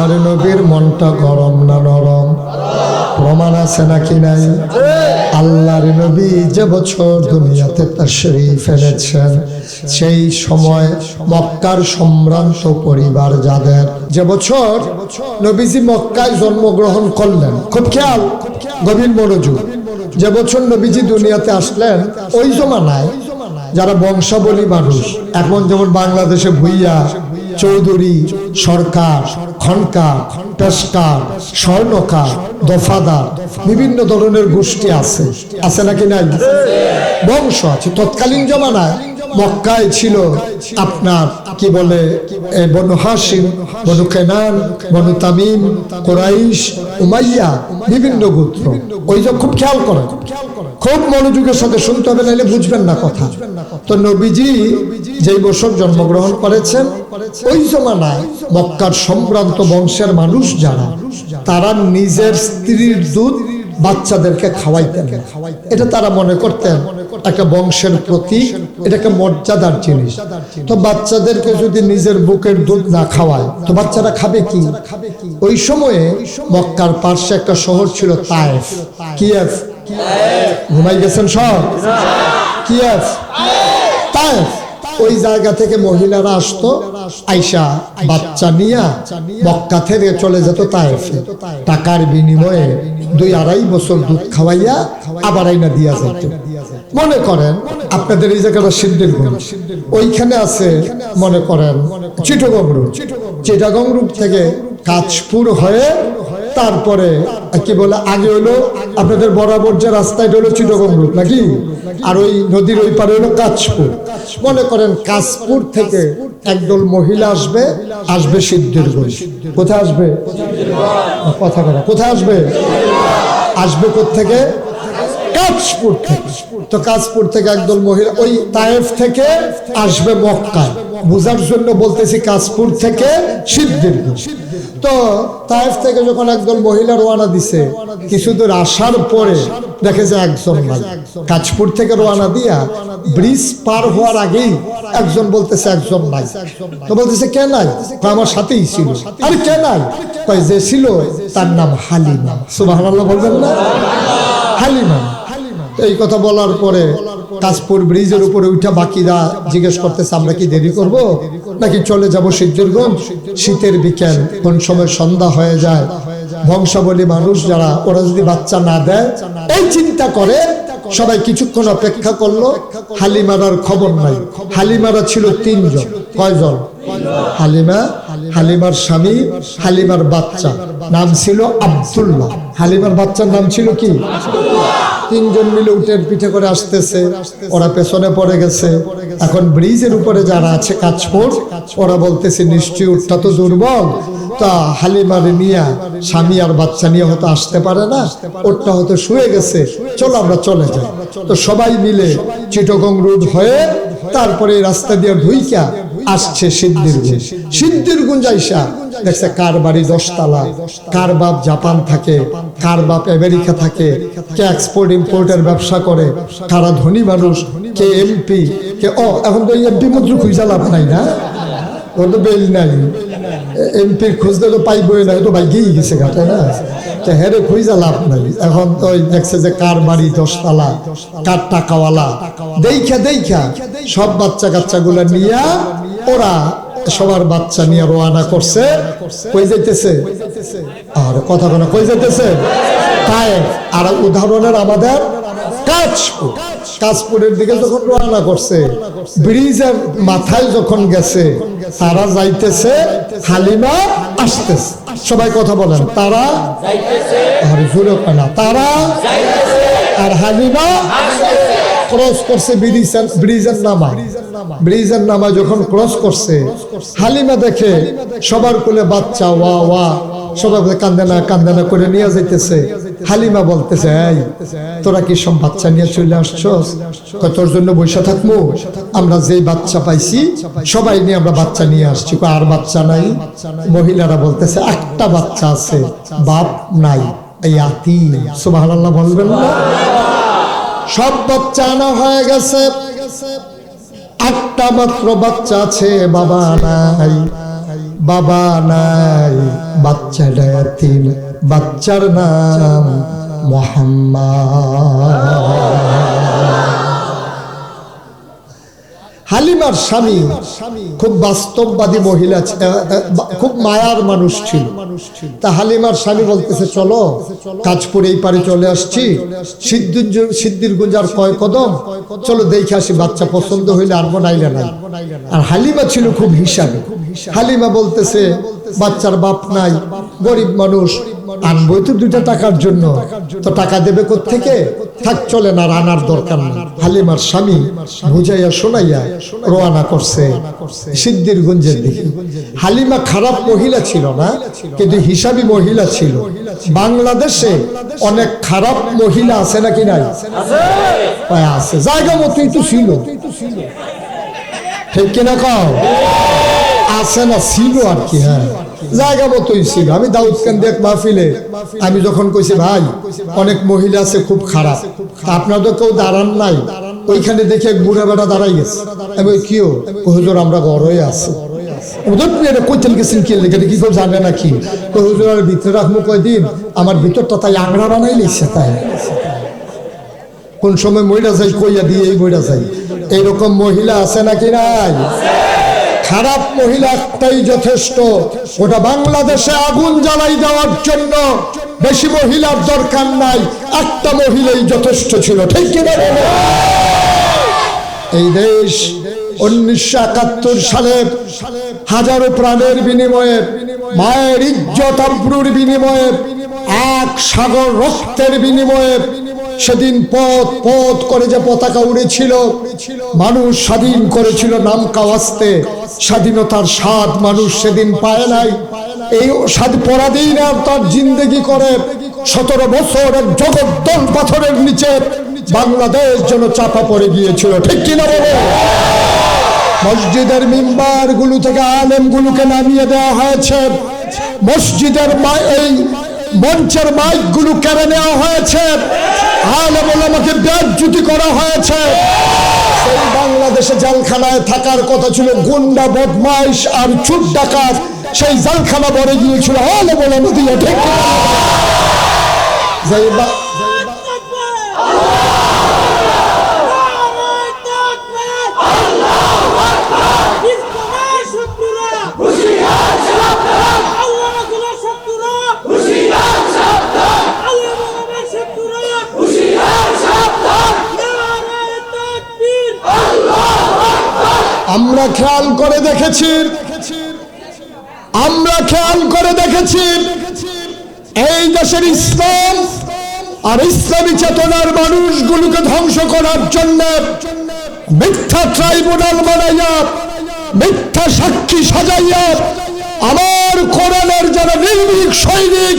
আমার নবীর মনটা গরম না নরম? প্রমাণ আছে নাকি নাই? আল্লাহর নবী যে বছর দুনিয়াতে তাশরীফ এনেছেন, সেই সময় মক্কার সম্ভ্রান্ত পরিবার যাদের, যে বছর নবীজি মক্কায় জন্মগ্রহণ করলেন, খুব খেয়াল, গভীর মনোযোগ, যে বছর নবীজি দুনিয়াতে আসলেন, ওই জমানায় যারা বংশাবলী মানুষ, এখন যেমন বাংলাদেশে ভুইয়া, চৌধুরী, সরকার, খনকার, পেশকার, স্বর্ণকার, দফাদার, বিভিন্ন ধরনের গোষ্ঠী আছে, আছে নাকি নাই? বংশ আছে। তৎকালীন জমানায় মক্কায় ছিল আপনার কি বলে বনু হাশিম, বনু কেনান, বনু তামিম, কুরাইশ, উমাইয়া, বিভিন্ন গোত্র। ওই যে খুব খেয়াল করেন, খুব মনোযোগের সাথে শুনতে হবে, নাহলে বুঝবেন না কথা। তো নবীজি যেই বছর জন্মগ্রহণ করেছেন, ওই জমানায় মক্কার সম্ভ্রান্ত বংশের মানুষ যারা, তারা নিজের স্ত্রীর দুধ বাচ্চাদেরকে খাওয়াইতেন। এটা তারা মনে করতেন একটা বংশের প্রতীক, এটা একটা মর্যাদার জিনিস। তো বাচ্চাদেরকে যদি নিজের বুকের দুধ না খাওয়ায়, তো বাচ্চারা খাবে কি? ওই সময়ে মক্কার পার্শ্বে একটা শহর ছিল তায়েফ। কিয়েভ, ঘুমাই গেছেন সব? কিয়েভ, তায়েফ। ওই জায়গা থেকে মহিলারা আসতো, আইসা বাচ্চা নিয়ে মক্কা থেকে চলে যেত তায়েফে। টাকার বিনিময়ে 2-2.5 বছর দুধ খাওয়াইয়া আবার আইনা দিয়া যেত। মনে করেন আপনাদের এই জায়গাটা সিদ্ধিরগঞ্জ, ওইখানে আছে মনে করেন চিটাগং রোড, চিটাগং রোড থেকে কাঁচপুর হয়ে, তারপরে কি বলে আগে হলো আপনাদের বরাবর যে রাস্তায় হলো চিটাগং রোড নাকি, আর ওই নদীর ওই পারে হলো কাঁচপুর। মনে করেন কাঁচপুর থেকে একদল মহিলা আসবে, আসবে সিদ্ধিরগঞ্জ। কোথায় আসবে? কথা বলা, কোথায় আসবে? আসবে কোত্থেকে? কাঁচপুর থেকে। তো কাঁচপুর থেকে একদল মহিলা ওই তায়েফ থেকে আসবে মক্কায়। বোঝার জন্য বলতেছি কাঁচপুর থেকে সিদ্ধিরগঞ্জ। তো তায়েফ থেকে যখন একদল মহিলা রওনা দিছে, কিছু দূর আসার পরে দেখে যে একজন নাই। কাঁচপুর থেকে রওনা দিয়া ব্রিজ পার হওয়ার আগেই একজন বলতেছে একজন নাই। তো বলতেছে কে নাই? আমার সাথেই ছিল। আর কে নাই? কয় যে ছিল তার নাম হালিমা। সুবহানাল্লাহ বলবেন না? হালিমা। এই কথা বলার পরে কাঁচপুর ব্রিজের উপরে উঠা বাকিরা জিজ্ঞেস করতেছে আমরা কি দেরি করব নাকি চলে যাব সিদ্ধিরগঞ্জ? শীতের বিকেল, কোন সময় সন্ধ্যা হয়ে যায়, বংশাবলী মানুষ যারা, ওরা যদি বাচ্চা না দেয়, এই চিন্তা করে সবাই কিছুক্ষণ অপেক্ষা করলো। হালিমার আর খবর নাই। হালিমারা ছিল 3 জন। কয়জন? হালিমা, হালিমার স্বামী, হালিমার বাচ্চা, নাম ছিল আব্দুল্লাহ। হালিমার বাচ্চার নাম ছিল কি? 3 জন মিলে উটের পিঠে করে আসতেছে, ওরা পেছনে পড়ে গেছে। এখন ব্রিজের উপরে যারা আছে কাঁচপুর, ওরা বলতেছে নিশ্চয়ই উটটা তো দুর্বল, তা হালিমার নিয়ে স্বামী আর বাচ্চা নিয়ে হয়তো আসতে পারে না, ওটটা হয়তো শুয়ে গেছে, চলো আমরা চলে যাই। তো সবাই মিলে চিটাগং রোড হয়ে তারপরে রাস্তা দিয়ে ঢুইকা আসছে সিদ্ধিরগঞ্জ। সিদ্ধিরগঞ্জ আইসা দেখছে কার বাড়ি 10 তলা, কার বাপ জাপান থাকে, কার বাপ আমেরিকা থাকে, কে এক্সপোর্ট ইম্পোর্টের ব্যবসা করে, কারা ধনী মানুষ, কে এমপি, কে এখন তো এমপি মন্ত্রী খুঁজা লাভ নাই না, ওর তো বেল নাই, এমপির খুঁজতে তো পাইবই না, তো বাইকেই গেছে ঘাটে না, তো হেরে খুঁজা লাভ নাই। এখন তো দেখছে যে কার বাড়ি 10 তলা, কার টাকাওয়ালা, দেখা সব বাচ্চা কাচ্চা গুলা নিয়ে ওরা সবার বাচ্চা নিয়ে রওনা করছে। কই যাইতেছে? আর কথা বলে কই যাইতেছে? তায়েফ। আর উদাহরণের আমাদের কাঁচপুর। কাঁচপুরের দিকে যখন রওনা করছে, ব্রিজের মাথায় যখন গেছে, তারা যাইতেছে, হালিমা আসতেছে। সবাই কথা বলেন, তারা আর জোরে না, তারা আর হালিমা ক্রস করছে ব্রিজের নামা। ব্রিজের নামা যখন ক্রস করছে, হালিমা দেখে সবার কোলে বাচ্চা, ওয়া ওয়া, সবাই কান্দে না করে নিয়ে যাইতেছে। হালিমা বলতেছে এই তোরা কি সব বাচ্চা নিয়ে চলে আসছস? তোর জন্য বসে থাকবো, আমরা যেই বাচ্চা পাইছি সবাই নিয়ে আমরা বাচ্চা নিয়ে আসছি। আর বাচ্চা নাই? মহিলারা বলতেছে একটা বাচ্চা আছে, বাপ নাই, ইয়াতীম। সুবহানাল্লাহ বলবেন না? সব বাচ্চা আনা হয়ে গেছে, একটা মাত্র বাচ্চা আছে, বাবা নাই, বাবা নাই, বাচ্চাটা এতিম, বাচ্চার নাম মুহাম্মদ। হালিমার স্বামী খুব বাস্তববাদী মহিলা, খুব মায়ার মানুষ ছিল। তা হালিমার স্বামী বলতেছে চলো কাজপুর এই পারে চলে আসছি, সিদ্ধির গুঞ্জার কয় কদম, চলো দেখে আসি, বাচ্চা পছন্দ হইলে আনবো নাইলে নাই। আর হালিমা ছিল খুব হিসাবে। হালিমা বলতেছে বাচ্চার বাপ নাই, গরিব মানুষ, আনবই তো 2টা টাকার জন্য, তো টাকা দেবে কোত্থেকে, থাক চলে না, আনার দরকার নেই। হালিমার স্বামী বুঝাইয়া শোনাইয়া রওনা করছে সিদ্ধির গুঞ্জের দিকে। হালিমা খারাপ মহিলা ছিল না, কিন্তু হিসাবী মহিলা ছিল। বাংলাদেশে অনেক খারাপ মহিলা আছে নাকি নাই? আছে, জায়গা মতোই তো ছিল, ঠিক কিনা কও? আছে না, ছিল আর কি। হ্যাঁ, জায়গা মতোই ছিল। আমি দাউদকান্দি এক মাহফিলে আমি যখন কইছি ভাই অনেক মহিলা আছে খুব খারাপ, আপনার তো কেউ দাঁড়ান নাই, ওইখানে দেখে এক বুড়া বেটা দাঁড়াই গেছে। আমি ওই কিও হুজুর আমরা ঘরই আছি। কইতেন গেছেন কি লেগে কি কেউ জানে নাকি? হুজুর আর ভিতরে রাখবো কয়দিন, আমার ভিতরটা তাই আংড়া বানাই লিখছে। তাই কোন সময় মহিলা যাই কইয়া দিয়ে এই মহিলা যাই, এইরকম মহিলা আছে নাকি নাই? খারাপ মহিলা একটাই যথেষ্ট, ওটা বাংলাদেশে আগুন জ্বালাই দেওয়ার জন্য বেশি মহিলার দরকার নাই, একটা মহিলাই যথেষ্ট ছিল, ঠিক কিনা? এই দেশ 1971 সালে হাজারো প্রাণের বিনিময়ে, মায়ের ইজ্জত আবরুর বিনিময়ে, এক সাগর রক্তের বিনিময়ে সেদিন পথ পথ করে যে পতাকা উড়েছিল, মানুষ স্বাধীন করেছিল নাম কাওয়াস্তে। স্বাধীনতার স্বাদ মানুষ সেদিন পায় নাই। এই স্বাদ পরাধীন আর তার জিন্দেগি করে 17 বছর এক জগদ্দল পাথরের নিচে বাংলাদেশ যেন চাপা পড়ে গিয়েছিল, ঠিক কিনা বলো? মসজিদের মিম্বার গুলো থেকে আলেম গুলোকে নামিয়ে দেওয়া হয়েছে, মসজিদের এই মঞ্চের মাইক গুলো কেড়ে নেওয়া হয়েছে, আলেম ওলামাকে বেইজ্জতি করা হয়েছে। সেই বাংলাদেশে জেলখানায় থাকার কথা ছিল গুন্ডা বদমাইশ আর চুর ডাকাত, সেই জেলখানা ভরে গিয়েছিল আলেম ওলামা দিয়ে, ঠিক আমরা খেয়াল করে দেখেছি, এই দেশের ইসলাম আর ইসলামী চেতনার মানুষগুলোকে ধ্বংস করার জন্য মিথ্যা ট্রাইব্যুনাল বানাইয়া, মিথ্যা সাক্ষী সাজাইয়া আমার কোরআনের যারা নির্ভীক সৈনিক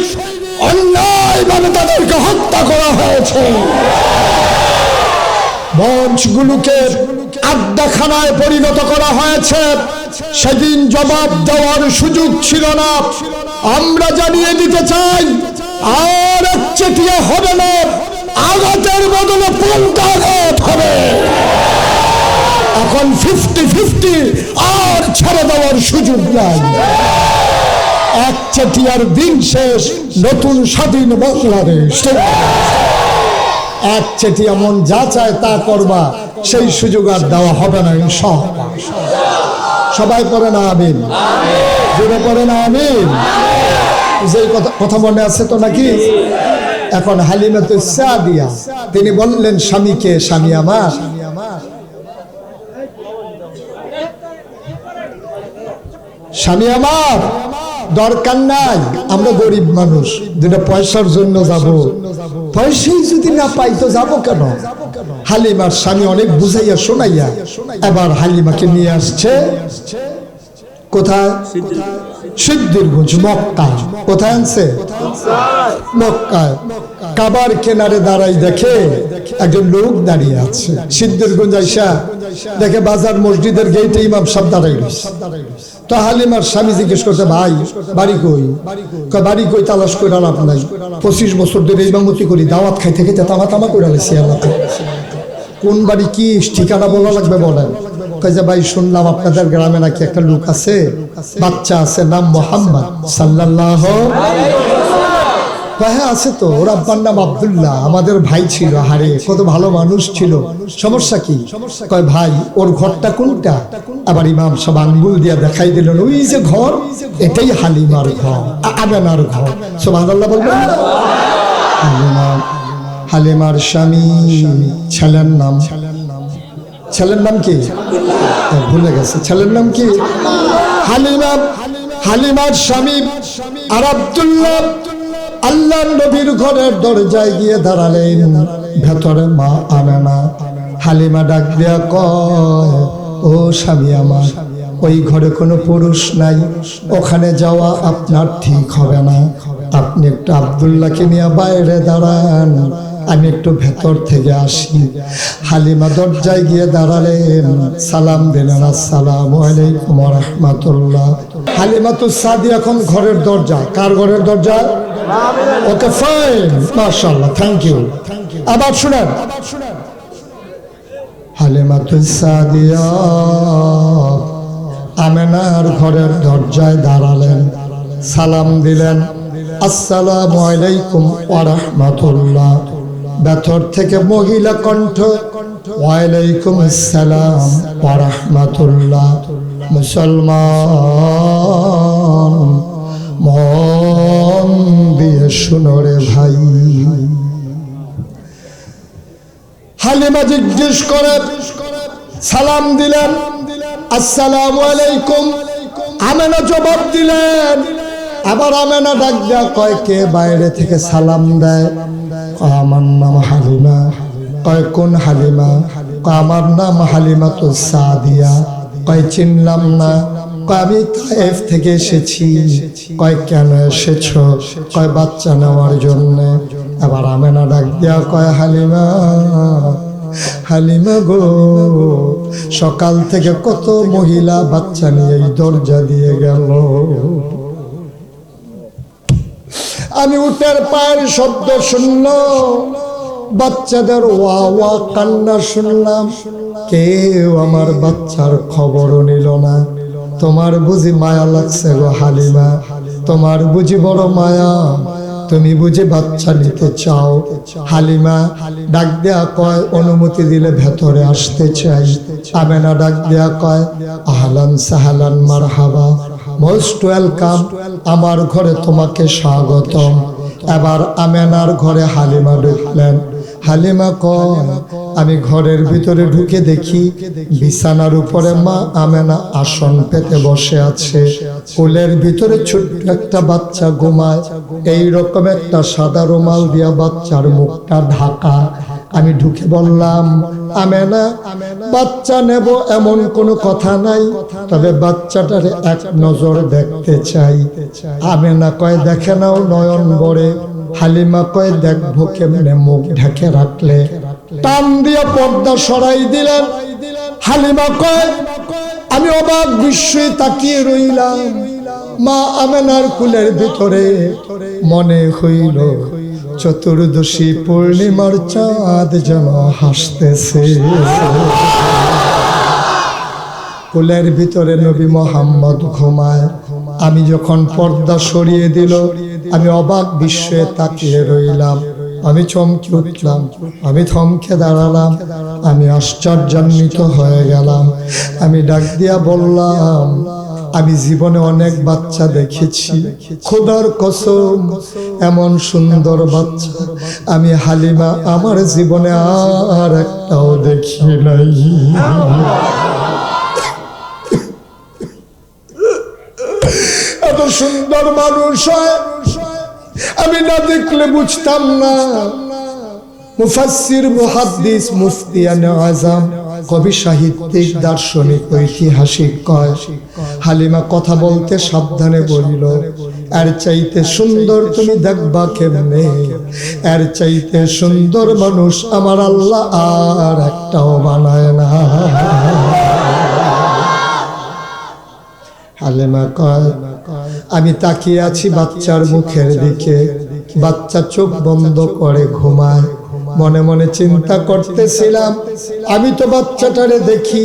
অন্যায়ভাবে তাদেরকে হত্যা করা হয়েছে। মঞ্চগুলোকে আড্ডাখানায় পরিণত করা হয়েছে। সেদিন জবাব দেওয়ার সুযোগ ছিল না। আমরা জানিয়ে দিতে চাই আর একচেটিয়া হবে না, আঘাতের বদলে পাল্টা আঘাত হবে। এখন 50-50 আর ছেড়ে দেওয়ার সুযোগ নাই। একচেটিয়ার দিন শেষ, নতুন স্বাধীন বাংলাদেশ। একচেটিয়া মন যা চায় তা করবা, সেই সুযোগ আর দেওয়া হবে না ইনশাআল্লাহ। সবাই পড়ে না আমিন, জোরে পড়ে না আমিন। যে কথা মনে আছে তো নাকি? এখন হালিমাতু সাদিয়া তিনি বললেন স্বামীকে, স্বামী আমার, স্বামী আমার দরকার নাই, আমরা গরিব মানুষ, 2টা পয়সার জন্য যাব, পয়সাই যদি না পাই তো যাবো কেন? হালিমার স্বামী অনেক বুঝাইয়া শোনাইয়া এবার হালিমাকে নিয়ে আসছে কোথায়? সিদ্ধিরগঞ্জ, মক্কা। কোথায় আনছে? মক্কায়। কাবার কিনারে দাঁড়াই দেখে একজন লোক দাঁড়িয়ে আছে। সিদ্ধিরগঞ্জ আইসা দেখে বাজার মসজিদের গেটে ইমাম সাহেব দাঁড়াই রয়েছে। তো হালিমার স্বামী জিজ্ঞেস করতে, ভাই বাড়ি কই? বাড়ি কই তালাশ করে লাভ নাই, 25 বছর ধরে ইমামতি করি, দাওয়াত খাইতে খাইতে তামা তামা করে আলেছি এলাকা। কোন বাড়ি কি ঠিকানা বলা লাগবে বলেন? কয় যে ভাই শুনলাম আপনাদের গ্রামে নাকি একটা লোক আছে, বাচ্চা আছে, নাম মুহাম্মদ সাল্লাল্লাহু আলাইহি ওয়াসাল্লাম। হ্যাঁ আছে তো, ওর আব্বার নাম আব্দুল্লাহ, আমাদের ভাই ছিল, হারে কত ভালো মানুষ ছিল, সমস্যা কি? কয় ভাই ওর ঘরটা কোনটা? আবার ইমাম সাহেব আঙ্গুল দিয়া দেখাই দিলেন, ওই যে ঘর, এটাই হালিমার ঘর, আমেনার ঘর। সুবহানাল্লাহ বলবেন না? হালিমার স্বামী, ছেলের নাম কি? ভুলে গেছে, ছেলের নাম কি? হালিমা। হালিমার স্বামী আর আব্দুল্লাহ আল্লাহর নবীর ঘরের দরজায় গিয়ে দাঁড়ালেন। ভেতরে মা আমেনা। হালিমা ডাক দিয়া কয়, ও স্বামী আমার, ওই ঘরে কোনো পুরুষ নাই, ওখানে যাওয়া আপনার ঠিক হবে না, আপনি একটু আব্দুল্লাহকে নিয়ে বাইরে দাঁড়ান, আমি একটু ভেতর থেকে আসি। হালিমা দরজায় গিয়ে দাঁড়ালেন, সালাম দিলেন, আসসালামু আলাইকুম ওয়া রাহমাতুল্লাহ। হালিমা তো সাদি এখন ঘরের দরজা, কার ঘরের দরজা? ওকে ফাইন, মাশাআল্লাহ, থ্যাংক ইউ। আবার শুনেন, হালিমা তো সাদিয়া আমেনার ঘরের দরজায় দাঁড়ালেন, সালাম দিলেন, আসসালামু আলাইকুম ওয়া রাহমাতুল্লাহ। ভেতর থেকে মহিলা কণ্ঠ, ওয়ালাইকুম আসসালাম ওয়া রাহমাতুল্লাহ। মুসলমান মন দিয়ে শুনো রে ভাই। হালিমা জিজ্ঞেস করে, সালাম দিলেন, আসসালামু আলাইকুম। আমেনা জবাব দিলেন। আবার আমেনা ডাক দেয়া কয়, কে বাইরে থেকে সালাম দেয়? আমার নাম হালিমা। কয় কোন হালিমা? আমার নাম হালিমা তো সাদিয়া। কয় চিনলাম না। কয় আমি তায়েফ থেকে এসেছি। কয় কেন এসেছো? কয় বাচ্চা নেওয়ার জন্য। আবার আমেনা ডাক দেয়া কয়, হালিমা, হালিমা গো, সকাল থেকে কত মহিলা বাচ্চা নিয়ে এই দরজা দিয়ে গেল, আমি উটের পায়ের শব্দ শুনলাম, বাচ্চাদের ওয়া ওয়া কান্না শুনলাম, কেউ আমার বাচ্চার খবরও নিল না। তোমার বুঝি মায়া লাগছে গো হালিমা, তোমার বুঝি বড় মায়া, তুমি বুঝি বাচ্চা নিতে চাও? হালিমা ডাক দেয়া কয়, অনুমতি দিলে ভেতরে আসতে চাই। আমেনা ডাক দেয়া কয়, আহলান সাহলান মারহাবা, মোস্ট ওয়েলকাম, আমার ঘরে তোমাকে স্বাগতম। এবার আমেনার ঘরে হালিমা ঢুকলেন। হালিমা কয়, আমি ঘরের ভিতরে ঢুকে দেখি বিছানার উপরে মা আমেনা আসন পেতে বসে আছে, কোলের ভিতরে ছোট্ট একটা বাচ্চা ঘুমায়, এই রকম একটা সাদা রুমাল দিয়া বাচ্চার মুখটা ঢাকা। আমি ঢুকে বললাম, আমেনা, বাচ্চা নেব এমন কোনো কথা নাই, তবে বাচ্চাটারে এক নজর দেখতে চাই। আমেনা কয়, দেখে নাও নয়ন ভরে। হালিমা কয়, দেখবো কেমনে, মুখ ঢেকে রাখলে। টান দিয়ে পর্দা সরাই দিলেন। হালিমা কয়, আমি অবাক বিস্ময়ে তাকিয়ে রইলাম। মা আমেনার কুলের ভিতরে মনে হইল চতুর্দশী পূর্ণিমার চাঁদ যেন হাসতেছে। কুলের ভিতরে নবী মোহাম্মদ ঘুমায়। আমি যখন পর্দা সরিয়ে দিল, আমি অবাক বিস্ময়ে তাকিয়ে রইলাম। আমি চমকে উঠলাম, আমি থমকে দাঁড়ালাম, আমি আশ্চর্যান্বিত হয়ে গেলাম। আমি ডাক দিয়া বললাম, আমি জীবনে অনেক বাচ্চা দেখেছি, খোদার কসম এমন সুন্দর বাচ্চা আমি হালিমা আমার জীবনে আর একটাও দেখি নাই। এত সুন্দর মানুষ হয় আমি না দেখলে বুঝতাম না। মুফাসসির, মুহাদ্দিস, মুফতিয়ানে আযম, কবি, সাহিত্যিক, দার্শনিক, ঐতিহাসিক কয়, হালিমা কথা বলতে সাবধানে বলিল, এর চাইতে সুন্দর তুমি দেখবা কেমনে, এর চাইতে সুন্দর মানুষ আমার আল্লাহ আর একটাও বানায় না। হালিমা কয়, আমি তাকিয়ে আছি বাচ্চার মুখের দিকে। বাচ্চা চোখ বন্ধ করে ঘুমায়। মনে মনে চিন্তা করতেছিলাম, আমি তো বাচ্চাটারে দেখি,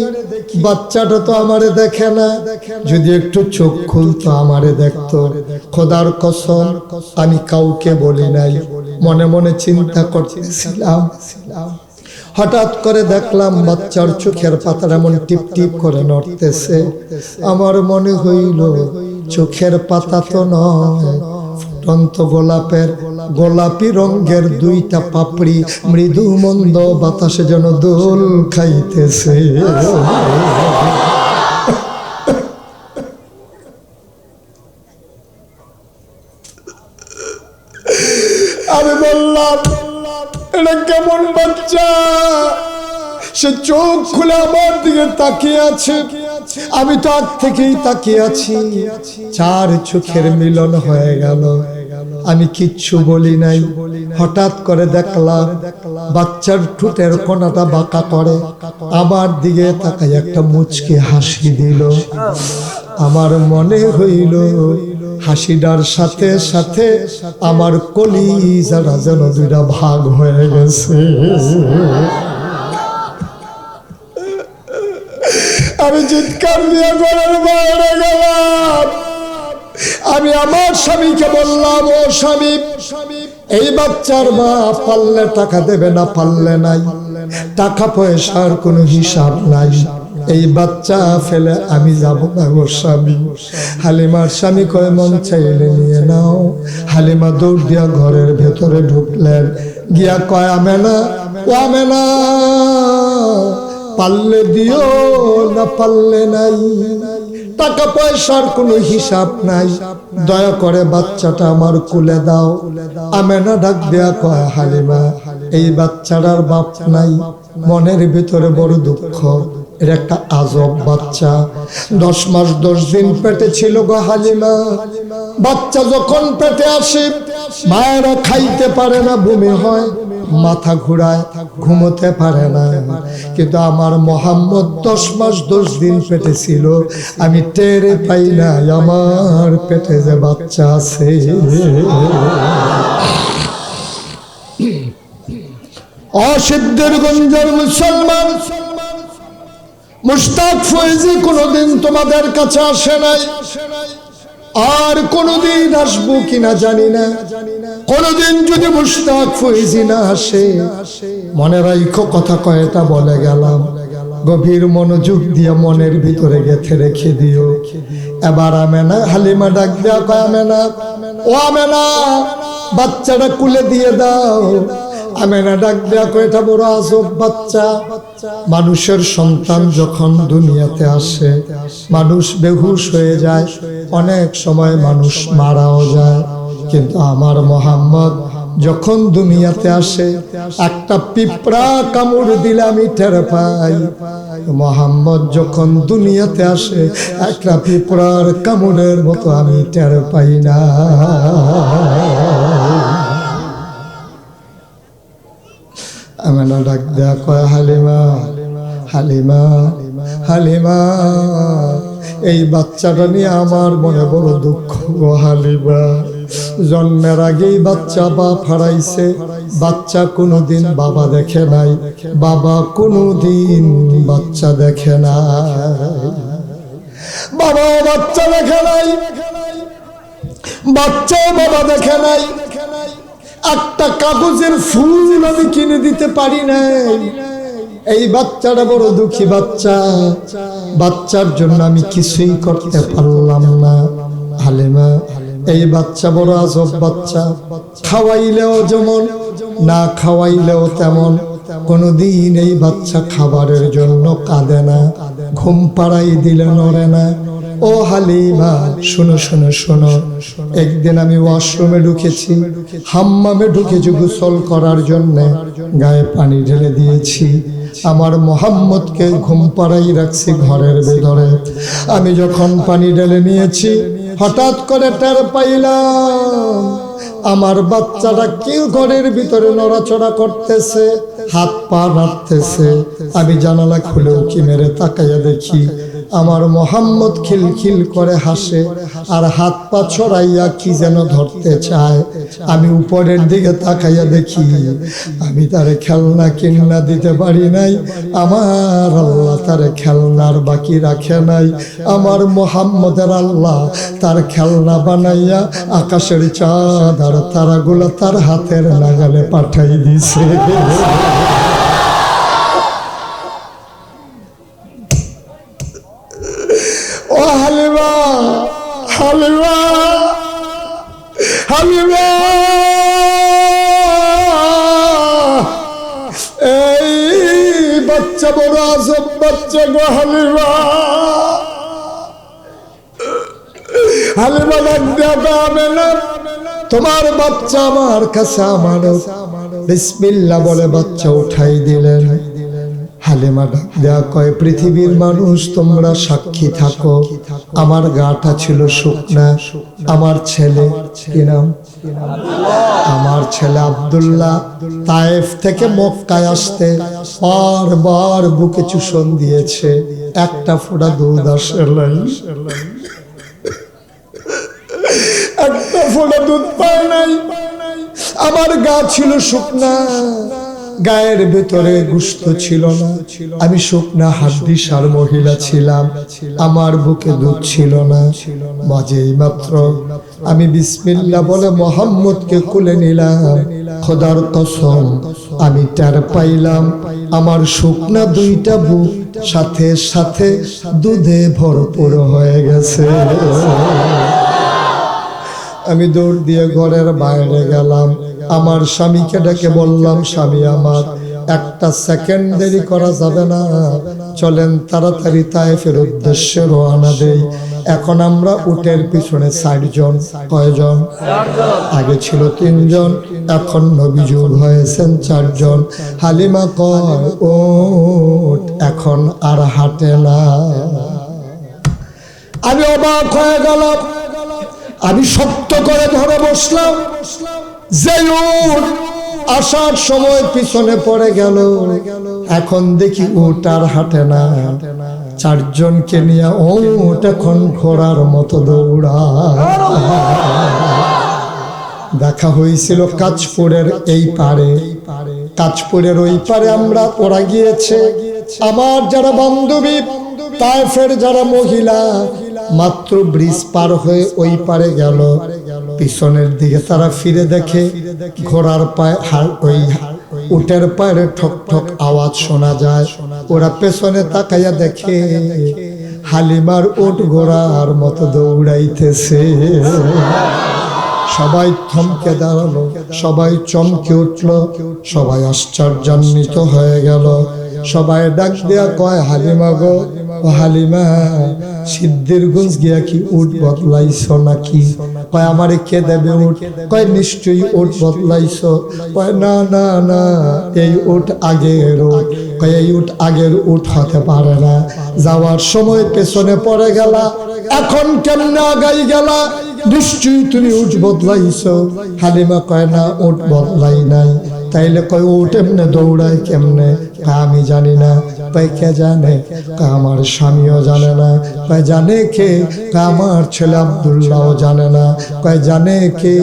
বাচ্চাটা তো আমারে দেখে না, যদি একটু চোখ খুলতো আমারে দেখতো। খোদার কসম আমি কাউকে বলি নাই, মনে মনে চিন্তা করতেছিলাম। হঠাৎ করে দেখলাম বাচ্চার চোখের পাতা এমন টিপ টিপ করে নড়তেছে। আমার মনে হইল চোখের পাতা তো নয়, ফুটন্ত গোলাপের গোলাপি রঙের দুইটা পাপড়ি মৃদু মন্দ বাতাসে যেন দোল খাইতেছে। আমি বললাম এটা কেমন বাচ্চা, সে চোখ খুলে আমার দিকে তাকিয়ে আছে। আমি তো আগ থেকেই তাকিয়ে আছি, চার চোখের মিলন হয়ে গেল। আমি কিচ্ছু বলি নাই। হঠাৎ করে দেখলাম বাচ্চার ঠোঁটের কোণাটা বাঁকা করে আমার দিকে তাকাই একটা মুচকি হাসি দিল। আমার মনে হইল হাসিটার সাথে সাথে আমার কলিজাটা যেন দুইটা ভাগ হয়ে গেছে। আমি চিৎকার দিয়ে ঘরের বাইরে গেলাম। আমি আমার স্বামীকে বললাম, ও স্বামী, এই বাচ্চার মা পারলে টাকা দেবে, না পারলে নাই। টাকা পয়সার কোনো হিসাব নাই, এই বাচ্চা ফেলে আমি যাব না গো স্বামী। হালিমার স্বামী কয় মন চাইলে নিয়ে নাও। হালিমা দৌড় দিয়া ঘরের ভেতরে ঢুকলেন, গিয়া কয় আমেনা, ও আমেনা, পারলে দিও, না পারলে নাই। টাকা পয়সার কোনো হিসাব নাই, দয়া করে বাচ্চাটা আমার কুলে দাও। আমেনা ডাক দেয়া কয়, হালিমা, এই বাচ্চাটার বাপ নাই, মনের ভিতরে বড় দুঃখ। এর একটা আজব বাচ্চা, 10 মাস 10 দিন পেটে ছিল গো হালিমা। বাচ্চা যখন পেটে আসে মায়েরা খাইতে পারে না, বমি হয়, মাথা ঘুরায়, ঘুমোতে পারে না। কিন্তু আমার মোহাম্মদ 10 মাস 10 দিন পেটে ছিল, আমি টেরে পাই না আমার পেটে যে বাচ্চা আছে। অসিদ্ধের গঞ্জের মুসলমান মুশতাক ফয়েজি কোনদিন তোমাদের কাছে আসে নাই, আর কোনদিন আসবো কিনা জানি না। কোনদিন যদি মুশতাক ফয়েজি না আসে, মনে রাখো কথা কয়টা বলে গেলাম, গভীর মনোযোগ দিয়ে মনের ভিতরে গেঁথে রেখে দিও। এবার আমেনা, হালিমা ডাক দেয়া কয়, আমেনা, ও আমেনা, বাচ্চাটা কুলে দিয়ে দাও। আমেনা ডাক দেয়া কয়, এটা বড় আজব বাচ্চা। মানুষের সন্তান যখন দুনিয়াতে আসে, মানুষ বেহুশ হয়ে যায়, অনেক সময় মানুষ মারাও যায়। কিন্তু আমার মোহাম্মদ যখন দুনিয়াতে আসে, একটা পিঁপড়া কামড় দিলে আমি টের পাই। মোহাম্মদ যখন দুনিয়াতে আসে, একটা পিঁপড়ার কামড়ের মতো আমি টের পাই না। আমেনা ডাক দেয়া কয়, হালিমা, হালিমা, হালিমা, এই বাচ্চাটা নিয়ে আমার মনে বড় দুঃখ গো হালিমা। জন্মের আগেই বাচ্চা বাপ হারাইছে, বাচ্চা কোনোদিন বাবা দেখে নাই, বাবা কোনোদিন বাচ্চা দেখে নাই, বাবা বাচ্চা দেখে নাই, বাচ্চাও বাবা দেখে নাই। একটা কাগজের ফুল আমি কিনে দিতে পারি নাই। এই বাচ্চাটা বড় দুঃখী বাচ্চা, বাচ্চার জন্য আমি কিছুই করতে পারলাম না। হালিমা, এই বাচ্চা বড় আজব বাচ্চা, খাওয়াইলেও যেমন, না খাওয়াইলেও তেমন। কোনদিন এই বাচ্চা খাবারের জন্য কাঁদে না, ঘুম পাড়াই দিলে নড়ে না। ও হালিমা, শোনো শোনো শোনো, একদিন আমি ওয়াশরুমে ঢুকেছি, হাম্মামে ঢুকেছি গোসল করার জন্য, গায়ে পানি ঢেলে দিয়েছি। আমার মোহাম্মদকে ঘুম পাড়াই রাখছি ঘরের ভেতরে। আমি যখন পানি ঢেলে নিয়েছি, হঠাৎ করে টের পাইলাম আমার বাচ্চাটা কেউ ঘরের ভিতরে নড়াচড়া করতেছে, হাত পা নাড়তেছে। আমি জানালা খুলে উকি মেরে তাকাইয়া দেখি আমার মোহাম্মদ খিলখিল করে হাসে আর হাত পা ছড়াইয়া কি যেন ধরতে চায়। আমি উপরের দিকে তাকাইয়া দেখি আমি তারে খেলনা কিনা দিতে পারি নাই, আমার আল্লাহ তারে খেলনার বাকি রাখে নাই। আমার মোহাম্মদের আল্লাহ তার খেলনা বানাইয়া আকাশের চাঁদ আর তারাগুলো তার হাতের নাগালে পাঠাই দিছে। ও হালিমা, হালিমা, হালিমা, এই বাচ্চা বড় আজব বাচ্চা গো হালিমা। হালিমা ডাকবে না, তোমার বাচ্চা আমার কাছে আমানত। বিসমিল্লাহ বলে বাচ্চা উঠাই দিলেন। হালিমা ডাক দেয়া কয়, পৃথিবীর মানুষ তোমরা সাক্ষী থাকো, আমার গাটা ছিল শুকনা। আমার ছেলে কি নাম? আমার ছেলে আব্দুল্লাহ তায়েফ থেকে মক্কায় আসতে বারবার বুকে চুষণ দিয়েছে, একটা ফোঁটা দুধ আসে নাই, একটা ফোঁটা দুধ পায় নাই। আমার গা ছিল শুকনা, গায়ের ভেতরে গোশত ছিল না, আমি শুকনা হাড্ডিসার মহিলা ছিলাম, আমার বুকে দুধ ছিল না। মাঝেই মাত্র আমি বিসমিল্লাহ বলে মোহাম্মদকে কোলে নিলাম। খোদার কসম আমি টের পাইলাম আমার শুকনা দুইটা বুক সাথে সাথে দুধে ভরপুর হয়ে গেছে। আমি দৌড় দিয়ে ঘরের বাইরে গেলাম, আমার স্বামীকে ডেকে বললাম, স্বামী আমার একটা সেকেন্ড দেরি করা যাবে না, চলেন তাড়াতাড়ি তায়েফের উদ্দেশ্যে রওনা দেই। এখন আমরা উটের পিছনে 60 জন। কয়জন? আগে ছিল 3 জন, এখন নবী যোগ হয়েছেন 4 জন। হালিমা কয়, উট এখন আর হাঁটে না। আমি অবাক হয়ে গেলাম, আমি শক্ত করে ধরে বসলাম। যে উট আসার সময় পিছনে পড়ে গেল, এখন দেখি উট আর হাঁটে না। 4 জনকে নিয়ে উট এখন ঘোড়ার মতো দৌড়া। দেখা হয়েছিল কাঁচপুরের এই পারে, কাঁচপুরের ওই পারে আমরা ওরা গিয়েছে। আমার যারা বান্ধবী তায়েফের যারা মহিলা মাত্র ব্রিজ পার হয়ে ওই পারে গেল, পিছনের দিকে তারা ফিরে দেখে ঘোড়ার পায়ে ওই উটের পায়ে ঠক ঠক আওয়াজ শোনা যায়। ওরা পেছনে তাকাইয়া দেখে হালিমার উট ঘোড়ার মতো দৌড়াইতেছে। সবাই থমকে দাঁড়ালো, সবাই চমকে উঠলো, সবাই আশ্চর্যান্বিত হয়ে গেল। সবাই ডাক দেয়া কয়, হালিমা গো, ও হালিমা, সিদ্ধিরগঞ্জ গিয়া কি উট বদলাইছো নাকি? কয়, আমারে কে দেবে উট? কয়, নিশ্চয়ই উট বদলাইছো। কয়, না না না, এই উট আগের উট। কয়, এই উট আগের উট হতে পারে না, যাওয়ার সময় পেছনে পড়ে গেলা, এখন কেমনে আগাই গেলা? নিশ্চয়ই তুমি উট বদলাইছো। হালিমা কয়, না উট বদলাই নাই। তাইলে কয়, উট এমনে দৌড়ায় কেমনে? আমি জানি না। কয়, কে জানে? আমার স্বামীও জানে না। কয়, জানে কে? আমার ছেলে আব্দুল্লাহও জানে না। কয়, জানে কে?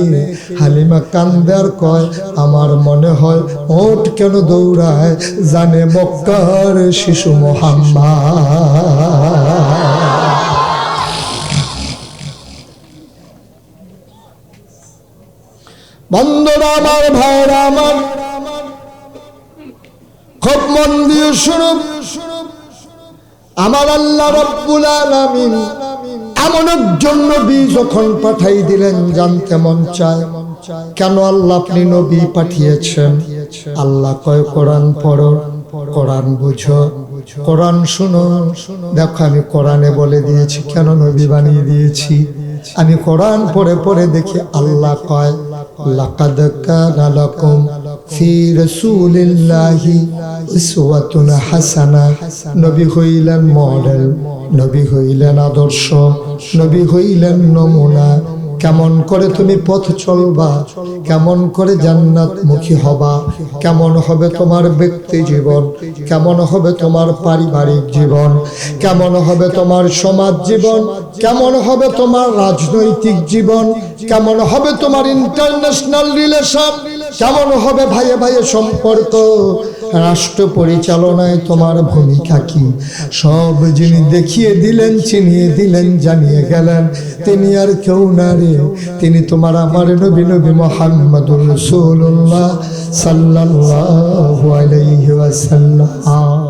হালিমা কান্দে আর কয়, আমার মনে হয় উট কেন দৌড়ায়, জানে মক্কার শিশু মুহাম্মদ। বন্ধুরা আমার, ভাইরা আমার, খুব মন দিয়ে শুনুন। আমার আল্লাহ রাব্বুল আলামিন এমন একজন নবী যখন পাঠাই দিলেন, জানতে মন চায় কেন আল্লাহ আপনি নবী পাঠিয়েছেন। আল্লাহ কয়, কোরআন পড়ো, কোরআন বুঝো, কোরআন শুনো। দেখো আমি কোরআনে বলে দিয়েছি কেন নবী বানিয়ে দিয়েছি। আমি কোরআন পড়ে পড়ে দেখি আল্লাহ কয়, লাকাদ কানা লাকুম ফি রাসূলিল্লাহি উসওয়াতুন হাসানা। নবী হইলেন মডেল, নবী হইলেন আদর্শ, নবী হইলেন নমুনা। কেমন করে তুমি পথ চলবা, কেমন করে জান্নাতমুখী হবা, কেমন হবে তোমার ব্যক্তি জীবন, কেমন হবে তোমার পারিবারিক জীবন, কেমন হবে তোমার সমাজ জীবন, কেমন হবে তোমার রাজনৈতিক জীবন, কেমন হবে তোমার ইন্টারন্যাশনাল রিলেশন, কেমন হবে ভাইয়ে ভাইয়ে সম্পর্ক, রাষ্ট্র পরিচালনায় তোমার ভূমিকা কি, সব যিনি দেখিয়ে দিলেন, চিনিয়ে দিলেন, জানিয়ে গেলেন, তিনি আর কেউ না রে, তিনি তোমার আমার নবী নবী মুহাম্মদুর রাসূলুল্লাহ সাল্লাল্লাহু আলাইহি ওয়াসাল্লাম।